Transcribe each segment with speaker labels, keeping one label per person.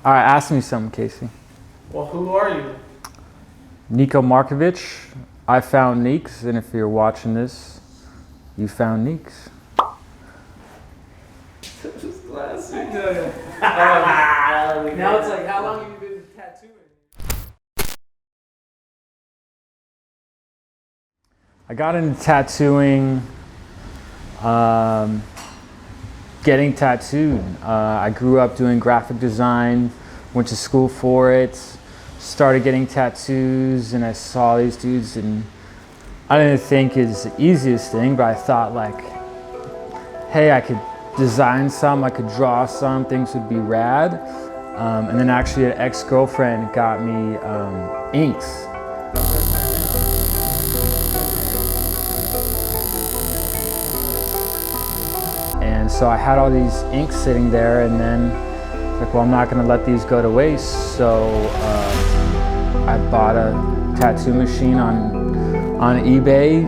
Speaker 1: All right, ask me something, Casey.
Speaker 2: Well, who are you?
Speaker 1: Niko Markovich. I found Neeks, and if you're watching this, you found Neeks.
Speaker 2: Just classic. Now it's like, how long have you been tattooing?
Speaker 1: I got into tattooing, getting tattooed. I grew up doing graphic design, went to school for it, started getting tattoos, and I saw these dudes, and I didn't think it's the easiest thing, but I thought like, hey, I could design some, I could draw some, things would be rad. And then actually an ex-girlfriend got me inks. And so I had all these inks sitting there, and then it's like, well, I'm not gonna let these go to waste. So I bought a tattoo machine on eBay,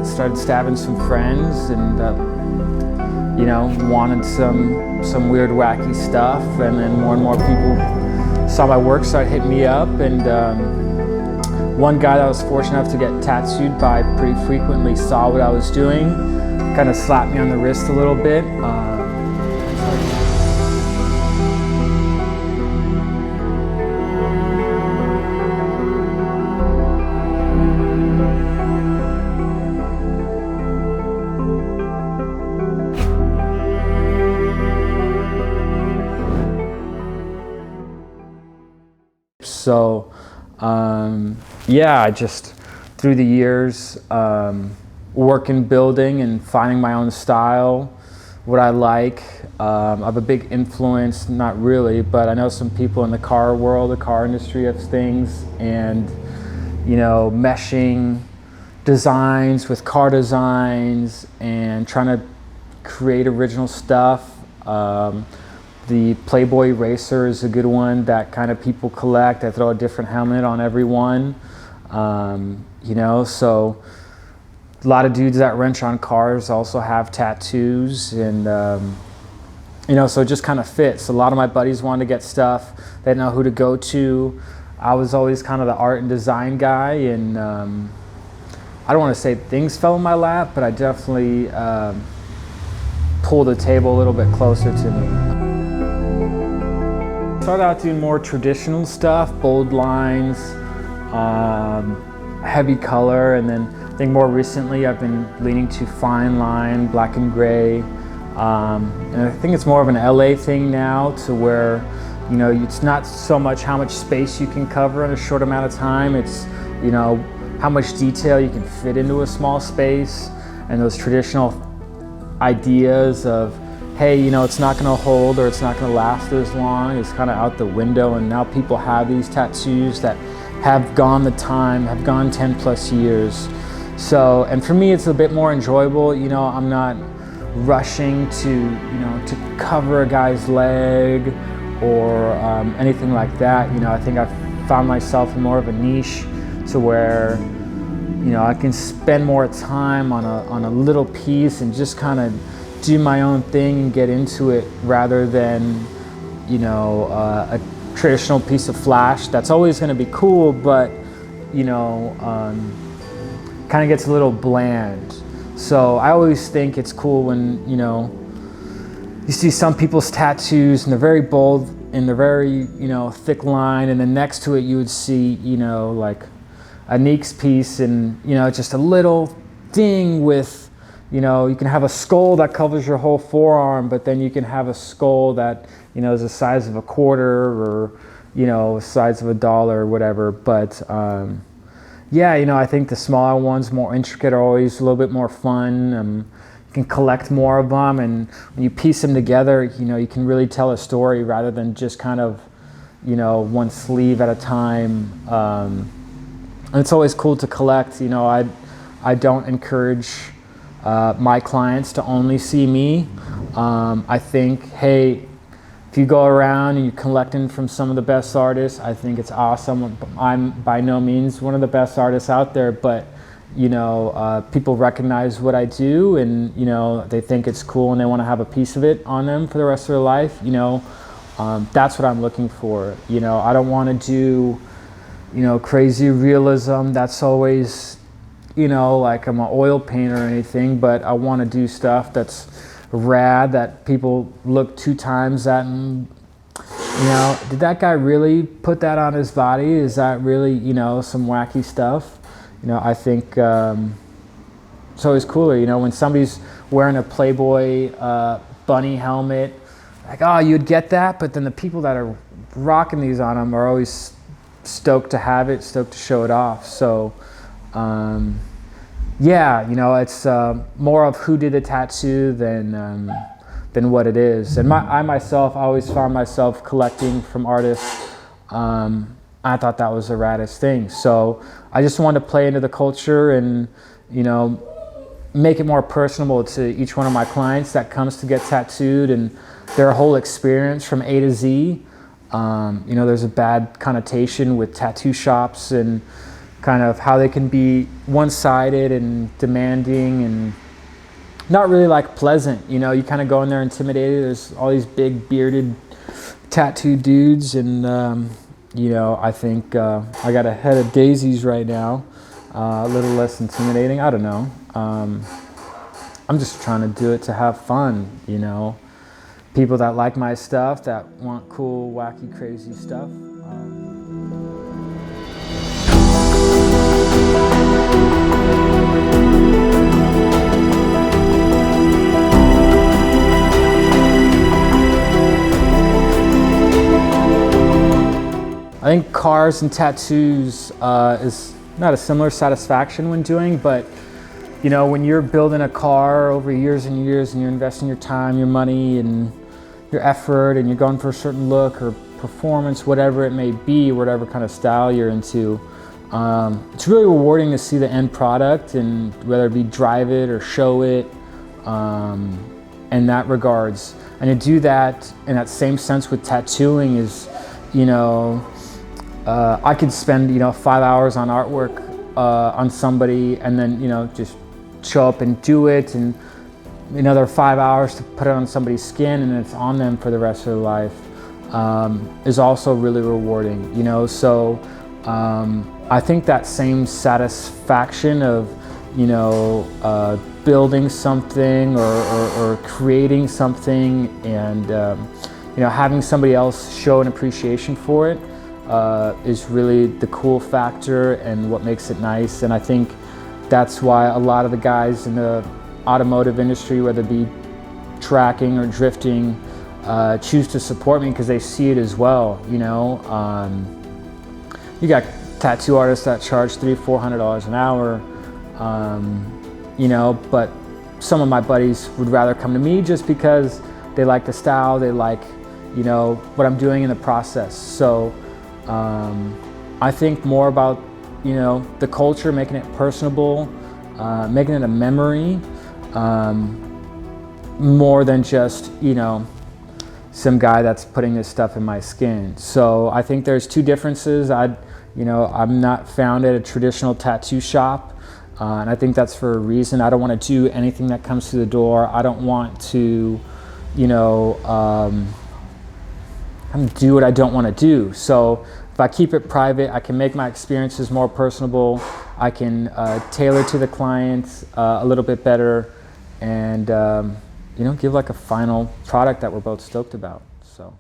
Speaker 1: started stabbing some friends, and you know, wanted some weird, wacky stuff. And then more and more people saw my work, started hitting me up. And one guy that I was fortunate enough to get tattooed by pretty frequently saw what I was doing, kind of slapped me on the wrist a little bit. So, yeah, I just, through the years, working, building, and finding my own style, what I like. I have a big influence, not really, but I know some people in the car world, the car industry of things, and, you know, meshing designs with car designs and trying to create original stuff. The Playboy Racer is a good one that kind of people collect. I throw a different helmet on every one. You know, so a lot of dudes that wrench on cars also have tattoos, and you know, so it just kind of fits. A lot of my buddies wanted to get stuff. They didn't know who to go to. I was always kind of the art and design guy, and I don't want to say things fell in my lap, but I definitely pulled the table a little bit closer to me. Started out doing more traditional stuff, bold lines, heavy color, and then I think more recently I've been leaning to fine line, black and gray. And I think it's more of an LA thing now, to where, you know, it's not so much how much space you can cover in a short amount of time, it's, you know, how much detail you can fit into a small space, and those traditional ideas of, hey, you know, it's not gonna hold or it's not gonna last as long, it's kind of out the window. And now people have these tattoos that have gone the time, have gone 10 plus years. So, and for me, it's a bit more enjoyable. You know, I'm not rushing to, you know, to cover a guy's leg or anything like that. You know, I think I've found myself in more of a niche to where, you know, I can spend more time on a little piece and just kind of do my own thing and get into it, rather than, you know, a traditional piece of flash that's always going to be cool, but, you know, kind of gets a little bland. So I always think it's cool when, you know, you see some people's tattoos and they're very bold and they're very, you know, thick line, and then next to it you would see, you know, like a Neeks piece, and, you know, just a little thing with, you know, you can have a skull that covers your whole forearm, but then you can have a skull that, you know, is the size of a quarter, or, you know, the size of $1 or whatever. But yeah, you know, I think the smaller ones, more intricate, are always a little bit more fun. You can collect more of them, and when you piece them together, you know, you can really tell a story rather than just kind of, you know, one sleeve at a time. And it's always cool to collect. You know, I don't encourage my clients to only see me. I think, hey, if you go around and you're collecting from some of the best artists, I think it's awesome. I'm by no means one of the best artists out there, but, you know, people recognize what I do, and, you know, they think it's cool and they want to have a piece of it on them for the rest of their life. You know, That's what I'm looking for. You know, I don't want to do, you know, crazy realism. That's always, you know, like I'm an oil painter or anything, but I want to do stuff that's rad, that people look 2 times at and, you know, did that guy really put that on his body? Is that really, you know, some wacky stuff? You know, I think it's always cooler, you know, when somebody's wearing a Playboy bunny helmet, like, oh, you'd get that, but then the people that are rocking these on them are always stoked to have it, stoked to show it off. So, yeah, you know, it's more of who did the tattoo than what it is. And I myself always found myself collecting from artists. I thought that was the raddest thing. So I just wanted to play into the culture and, you know, make it more personable to each one of my clients that comes to get tattooed and their whole experience from A to Z. You know, there's a bad connotation with tattoo shops and kind of how they can be one-sided and demanding and not really like pleasant. You know, you kind of go in there intimidated. There's all these big bearded tattoo dudes and, you know, I think I got a head of daisies right now. A little less intimidating, I don't know. I'm just trying to do it to have fun, you know. People that like my stuff, that want cool, wacky, crazy stuff. I think cars and tattoos is not a similar satisfaction when doing, but you know, when you're building a car over years and years and you're investing your time, your money and your effort and you're going for a certain look or performance, whatever it may be, whatever kind of style you're into, it's really rewarding to see the end product and whether it be drive it or show it in that regards. And to do that in that same sense with tattooing is, you know, I could spend, you know, 5 hours on artwork on somebody and then, you know, just show up and do it, and another 5 hours to put it on somebody's skin and it's on them for the rest of their life is also really rewarding, you know. So I think that same satisfaction of, you know, building something or creating something and, you know, having somebody else show an appreciation for it is really the cool factor and what makes it nice. And I think that's why a lot of the guys in the automotive industry, whether it be tracking or drifting, choose to support me because they see it as well, you know. You got tattoo artists that charge $300–400 an hour, you know, but some of my buddies would rather come to me just because they like the style, they like, you know, what I'm doing in the process. So I think more about, you know, the culture, making it personable, making it a memory, more than just, you know, some guy that's putting this stuff in my skin. So I think there's two differences. You know, I'm not found at a traditional tattoo shop, and I think that's for a reason. I don't want to do anything that comes through the door. I don't want to, you know, do what I don't want to do. So if I keep it private, I can make my experiences more personable. I can tailor to the client a little bit better, and you know, give like a final product that we're both stoked about. So.